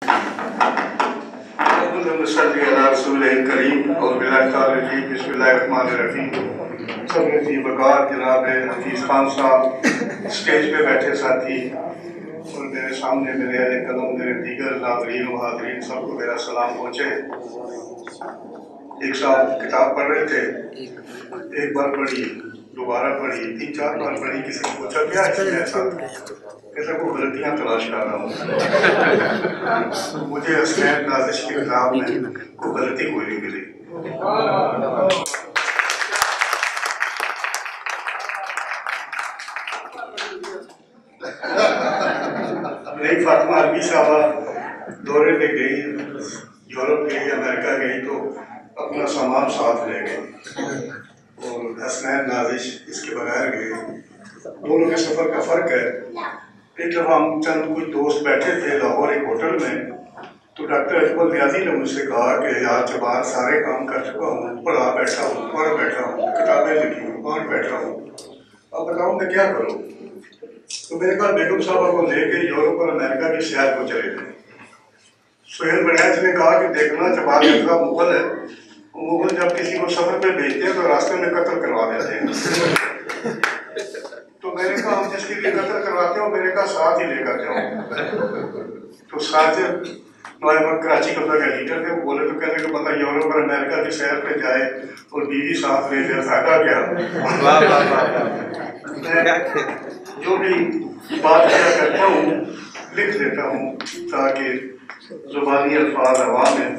جناب حفیظ خان صاحب، اسٹیج پہ بیٹھے ساتھی اور میرے سامنے میرے اہل قلم، میرے دیگر ناظرین و حاضرین، سب کو میرا سلام پہنچے۔ ایک صاحب کتاب پڑھ رہے تھے، ایک بار پڑھی، دوبارہ پڑھی، 3-4 بار پڑھی، کسی کو پوچھا کیا اس میں ایسا؟ کیسا کو غلطیاں تلاش کر رہا ہوں۔ مجھے حسنین نازش کی کتاب میں کوئی غلطی کوئی نہیں ملی۔ میری فاطمہ عربی صاحبہ دورے پہ گئی، یورپ گئی، امریکہ گئی تو اپنا سامان ساتھ لے گئی، اور حسنین نازش اس کے بغیر گئے۔ دونوں کے سفر کا فرق ہے۔ ایک دفعہ ہم چند کچھ دوست بیٹھے تھے لاہور ایک ہوٹل میں، تو ڈاکٹر اجمل ریاضی نے مجھ سے کہا کہ یار جبار سارے کام کر چکا ہوں، پڑھا بیٹھا ہوں، پڑھ بیٹھا ہوں، کتابیں لکھی ہوں، پڑھ بیٹھا ہوں، اب بتاؤں میں کیا کروں؟ تو میرے پاس بیگم صاحبہ کو لے کے یورپ اور امریکہ کی سیاحت کو چلے گئے۔ سہیل بڑیچ نے کہا کہ دیکھنا جبار کا مغل ہے، مغل جب کسی کو سفر پہ بھیجتے ہیں تو راستے میں قتل کروا دیتے ہیں۔ تو میں نے کہا ہم جس کے لیے قتل کرواتے ہو میرے کہا ساتھ ہی لے کر جاؤ۔ تو ساجد نوائبہ کراچی کا لیڈر تھے، وہ بولے تو کہنے کہ بندہ یورپ اور امریکہ کی سیر پہ جائے اور بیوی ساتھ لے جائے، فائدہ کیا؟ جو بھی بات کیا کرتا ہوں لکھ دیتا ہوں تاکہ زبانی الفاظ ہوا میں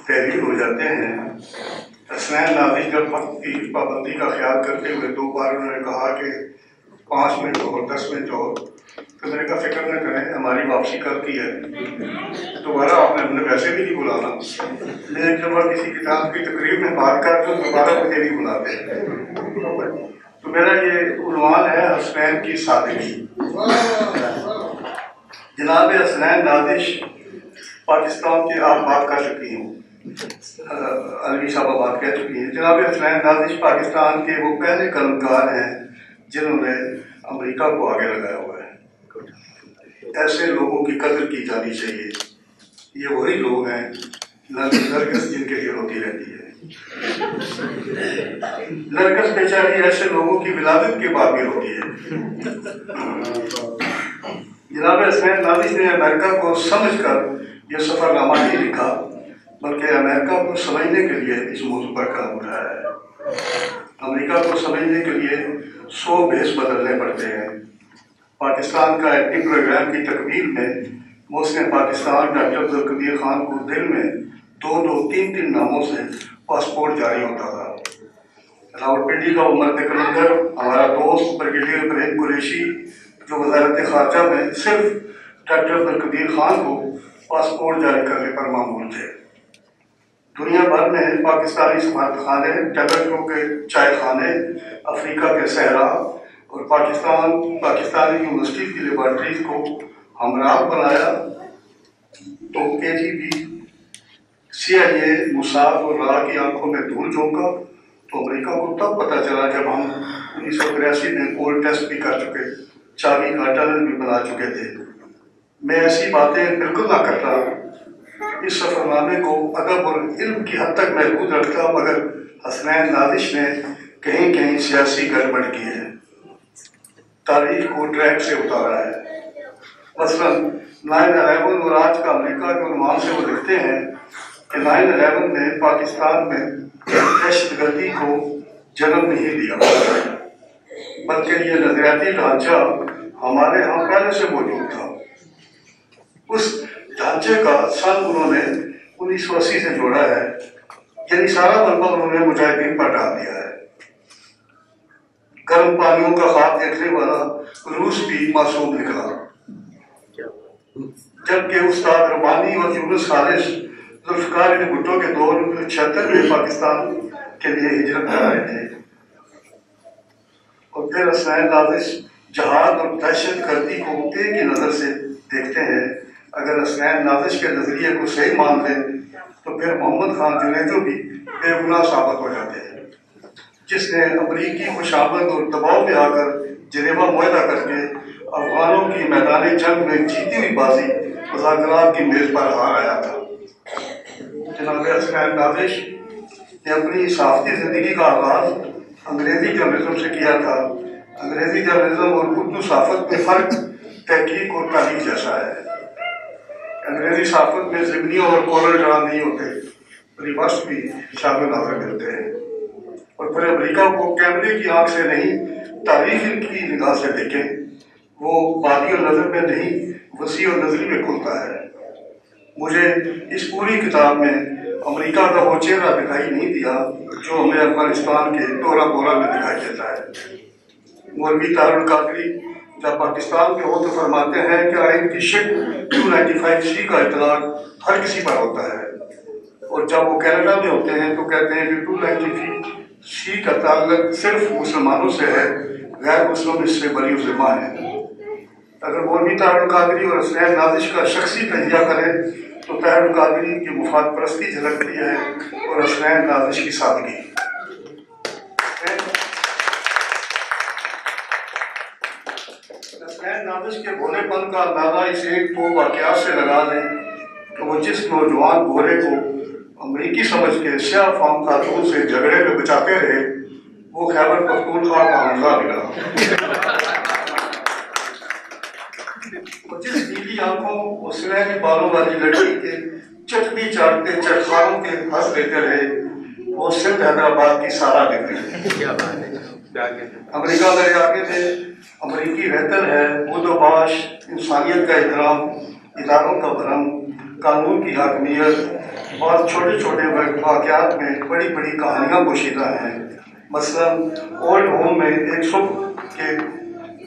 تحریر ہو جاتے ہیں۔ حسنین نازش جب وقت کی پابندی کا خیال کرتے ہوئے 2 بار انہوں نے کہا کہ 5 منٹ اور 10 منٹ اور، تو میں نے کہا فکر نہ کریں، ہماری واپسی کل کی ہے، دوبارہ آپ نے ہمیں ویسے بھی نہیں بلانا۔ میں ایک دفعہ کسی کتاب کی تقریب میں بات کر تو دوبارہ مجھے نہیں بلاتے۔ تو میرا یہ عنوان ہے حسنین کی سادگی۔ جناب حسنین نازش پاکستان کے، آپ بات کر چکی ہوں، علوی صاحبہ بات کہہ چکی ہیں، جناب حسنین نازش پاکستان کے وہ پہلے قلمکار ہیں جنہوں نے امریکہ کو آگے لگایا ہوا ہے۔ ایسے لوگوں کی قدر کی جانی چاہیے۔ یہ وہی لوگ ہیں نرگس جن کے لیے روتی رہتی ہے۔ نرگس بیچاری ایسے لوگوں کی ولادت کے بعد بھی روتی ہے۔ جناب حسنین نازش نے امریکہ کو سمجھ کر یہ سفر نامہ نہیں لکھا، بلکہ امریکہ کو سمجھنے کے لیے اس موضوع پر قدم اٹھایا ہے۔ امریکہ کو سمجھنے کے لیے 100 بھیس بدلنے پڑتے ہیں۔ پاکستان کا ایکٹنگ پروگرام کی تکمیل میں محسن پاکستان ڈاکٹر عبدالقدیر خان کو دل میں 2-3 ناموں سے پاسپورٹ جاری ہوتا تھا۔ راولپنڈی کا مرد کلندر، ہمارا دوست بریگیڈیئر ابراہیم قریشی، جو وزارت خارجہ میں صرف ڈاکٹر عبدالقدیر خان کو پاسپورٹ جاری کرنے پر معمول تھے۔ دنیا بھر میں پاکستانی سفارت خانے، ٹبیکو کے چائے خانے، افریقہ کے صحرا اور پاکستانی یونیورسٹی کی لیبارٹریز کو ہمراہ بنایا۔ تو KGB، CIA، موساد اور را کی آنکھوں میں دھول جھونکا۔ تو امریکہ کو تب پتہ چلا جب ہم 1983 میں کول ٹیسٹ بھی کر چکے، چابی کا ٹنل بھی بنا چکے تھے۔ میں ایسی باتیں بالکل نہ کرتا، اس سفر نامے کو ادب اور علم کی حد تک محدود رکھتا، مگر حسنین نازش نے کہیں کہیں سیاسی گڑبڑ کی ہے، تاریخ کو ٹریک سے اتارا ہے۔ مثلاً 9/11 اور آج کا امریکہ کے عنوان سے وہ لکھتے ہیں کہ 9/11 نے پاکستان میں دہشت گردی کو جنم نہیں دیا، بلکہ یہ نظریاتی ڈھانچہ ہمارے ہاں پہلے سے موجود تھا۔ اس ڈھانچے کا سن انہوں نے 1980 سے جوڑا ہے، یعنی سارا ملبہ انہوں نے مجاہدین پر ڈال دیا ہے۔ گرم پانیوں کا خواب دیکھنے والا روس بھی معصوم نکلا، جبکہ استاد ربانی اور یونس خالص ذوالفقار بن بھٹو کے دور 1976 میں پاکستان کے لیے ہجرت کر رہے تھے۔ اور پھر حسنین نازش جہاد اور دہشت گردی کو ایک ہی نظر سے دیکھتے ہیں۔ اگر حسنین نازش کے نظریے کو صحیح مان لیں تو پھر محمد خان جنیدو بھی بے گناہ ثابت ہو جاتے ہیں، جس نے امریکی خوشامد اور دباؤ میں آ کر جنیوا معاہدہ کر کے افغانوں کی میدان جنگ میں جیتی ہوئی بازی मुज़ाकरात की मेज़ पर हार आया था। जनाब हसनैन नाज़िश ने अपनी सहाफ़ती ज़िंदगी का आगाज़ अंग्रेज़ी जर्नलिज़म से किया था। अंग्रेज़ी जर्नलिज़म और उर्दू सहाफ़त में फ़र्क तहकीक और तारीख जैसा है। अंग्रेज़ी सहाफ़त में ज़िमनी और कोरल ड्राम नहीं होते, रिवर्स भी शामिल नाज़र मिलते हैं। और फिर अमेरिका को कैमरे की आँख से नहीं, तारीख की निगाह से देखें, वो बादी और नज़र में नहीं, वसी और नज़री में खुलता है। मुझे इस पूरी किताब में अमेरिका का वो चेहरा दिखाई नहीं दिया जो हमें अफगानिस्तान के तोरा बोरा में दिखाई देता है। मौलवी तारुल कादरी जब पाकिस्तान के हो तो फरमाते हैं कि आइन की शिक 295C का इतलाक हर किसी पर होता है, और जब वो कनाडा में होते हैं तो कहते हैं कि 295C का ताल्लुक सिर्फ मुसलमानों से है, गैर मुस्लिम इससे बरी ज़िम्मा है। अगर मौलवी तारुल कादरी और हसनैन नाज़िश का शख्सी तजिया करें तो तारुल कादरी की मुफाद परस्ती झलकती है और हसनैन नाज़िश की सादगी। हसनैन नाज़िश के भोलेपन का अंदाजा इस एक दो वाक़यात से लगा लें कि वो जिस नौजवान गोरे को अमरीकी समझ के स्याह फाम खातून से झगड़े में बचाते रहे, वो खैबर पख्तूनख्वा का हमजा निकला। जिस नीली आंखों और सुनहरी बालों वाली लड़की के चटनी चाटते चटखारों के हंस लेते रहे, वो सिंध हैदराबाद की सारा निकली। अमेरिका मेरे आगे थे, अमरीकी रहतर है, बुदोबाश, इंसानियत का एहतराम, इदारों का भरम, कानून की हाकमियत, बहुत छोटे छोटे वाक़यात में बड़ी बड़ी कहानियाँ पोशीदा हैं। मसलन ओल्ड होम में एक सुबह के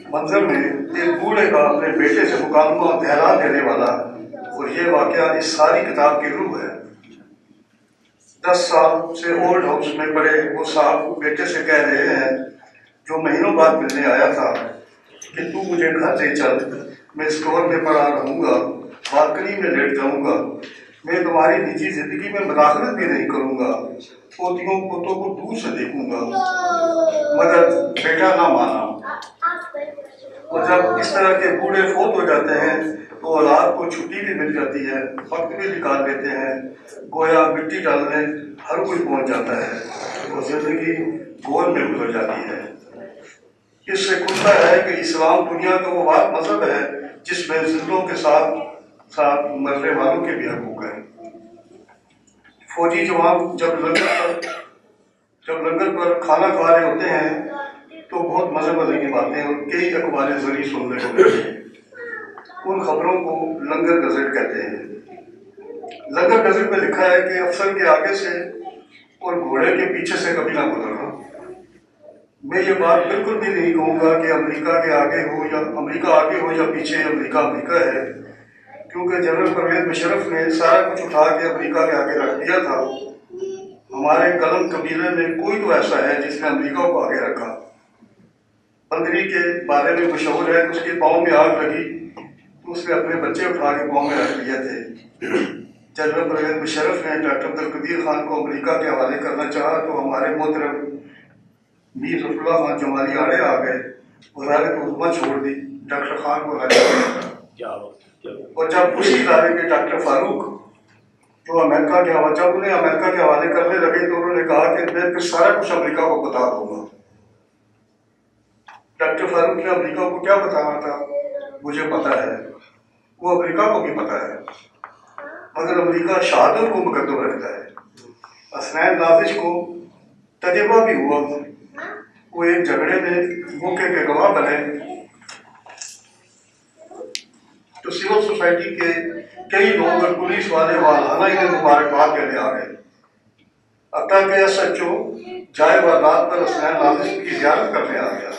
मंजर में एक बूढ़े का अपने बेटे से मुकालमा एलान देने वाला, और ये वाक़या इस सारी किताब की रूह है। 10 साल से ओल्ड हाउस में पड़े वो साहब बेटे से कह रहे हैं, जो महीनों बाद मिलने आया था, कि तू मुझे घर ले चल, मैं स्टोर में पड़ा रहूँगा, बालकनी में लेट जाऊँगा, मैं तुम्हारी निजी ज़िंदगी में मुदाखलत भी नहीं करूँगा, पोतियों पोतों को दूर से देखूँगा। मगर बेटा ना माना, और जब इस तरह के बूढ़े फोत हो जाते हैं तो औलाद को छुट्टी भी मिल जाती है, वक्त भी निकाल लेते हैं, गोया मिट्टी डालने हर कोई पहुंच जाता है और जिंदगी गोल में गुजर जाती है। इससे खुलता है कि इस्लाम दुनिया का वो वाद मजहब है जिसमें जिंदों के साथ साथ मरने वालों के भी हकूक हैं। फौजी जवान जब लंगर पर खाना खा रहे होते हैं तो बहुत मज़े मज़े की बातें और कई अखबारें ज़रिए सुनने को मिलती हैं। उन खबरों को लंगर गज़ट कहते हैं। लंगर गज़ट में लिखा है कि अफसर के आगे से और घोड़े के पीछे से कभी ना गुजरना। मैं ये बात बिल्कुल भी नहीं कहूँगा कि अमेरिका के आगे हो या अमेरिका आगे हो या पीछे, अमेरिका अमेरिका है, क्योंकि जनरल परवेज़ मुशर्रफ ने सारा कुछ उठा के अमेरिका के आगे रख दिया था। हमारे कलम कबीले में कोई तो ऐसा है जिसने अमेरिका को आगे रखा। बंदरी के बारे में मशहूर है, उसके पाँव में आग लगी तो उसने अपने बच्चे उठा के पाँव में रख दिए थे। जनरल परवेज़ मुशर्रफ ने डॉक्टर अब्दुल कदीर खान को अमेरिका के हवाले करना चाहा तो हमारे मोहतरम मीर ज़फ़रुल्लाह खान जमाली आड़े आ गए, वज़ारत उज़्मा छोड़ दी, डॉक्टर खान को हवाले। और जब उसी इदारे के डॉक्टर फारूक जो अमेरिका के हवाले, जब उन्हें अमेरिका के हवाले करने लगे तो उन्होंने कहा कि मैं फिर सारा कुछ अमेरिका को बता दूंगा। डॉक्टर फारूक ने अमेरिका को क्या बताना था मुझे पता है, वो अमेरिका को भी पता है, मगर अमेरिका शहादत को मुकद्दम रखता है। हसनैन नाज़िश को तजुर्बा भी हुआ, वो एक झगड़े में मौके के गवाह बने तो सिविल सोसाइटी के कई लोग और पुलिस वाले वालाना इन्हें मुबारकबाद देने आ गए। हत्ता के SHO जाए वारदात पर हसनैन नाज़िश की ज़ियारत करने आ गया।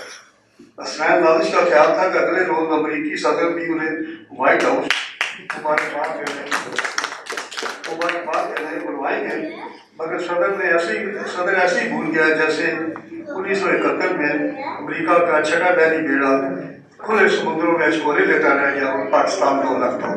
हसनैन नाज़िश का ख्याल था कि अगले रोज अमरीकी सदर भी उन्हें व्हाइट हाउस मुबारकबाद देने बुलवाएंगे, मगर सदर ऐसे ही भूल गया जैसे 1971 में अमेरिका का छठा बैरी बेड़ा खुले समुद्रों में छोरे लेता रह गया और पाकिस्तान को लगता।